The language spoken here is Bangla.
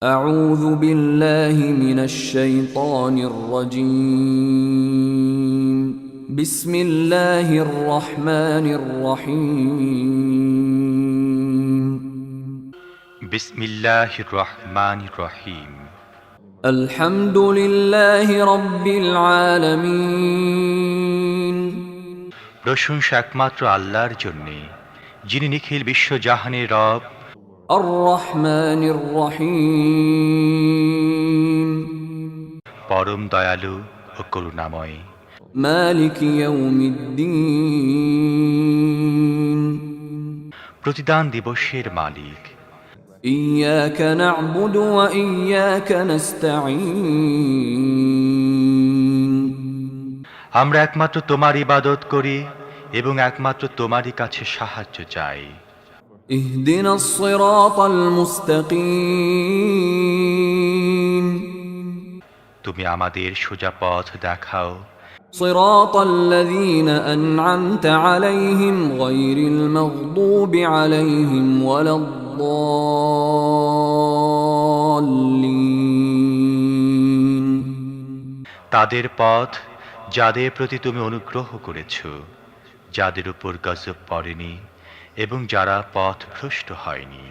أعوذ بالله من الشيطان الرجيم بسم الله الرحمن الرحيم বিসমিল্লাহির রহমানির রহিম। الحمد لله رب العالمين প্রশংসা একমাত্র আল্লাহর জন্যে, যিনি নিখিল বিশ্বজাহানের রব, الرحمن الرحيم পরম দয়ালু ও করুণাময়। مالك يوم الدين প্রতিদান দিবসের মালিক। إياك نعبد وإياك نستعين আমরা একমাত্র তোমার ইবাদত করি এবং একমাত্র তোমারই কাছে সাহায্য চাই। اهدنا الصراط المستقيم তুমি আমাদের সোজা পথ দেখাও, صراط الذين أنعمت عليهم غير المغضوب عليهم ولا الضالين তাদের পথ যাদের প্রতি তুমি অনুগ্রহ করেছ, যাদের উপর গজব পড়েনি এবং যারা পথ ভ্রষ্ট হয়নি।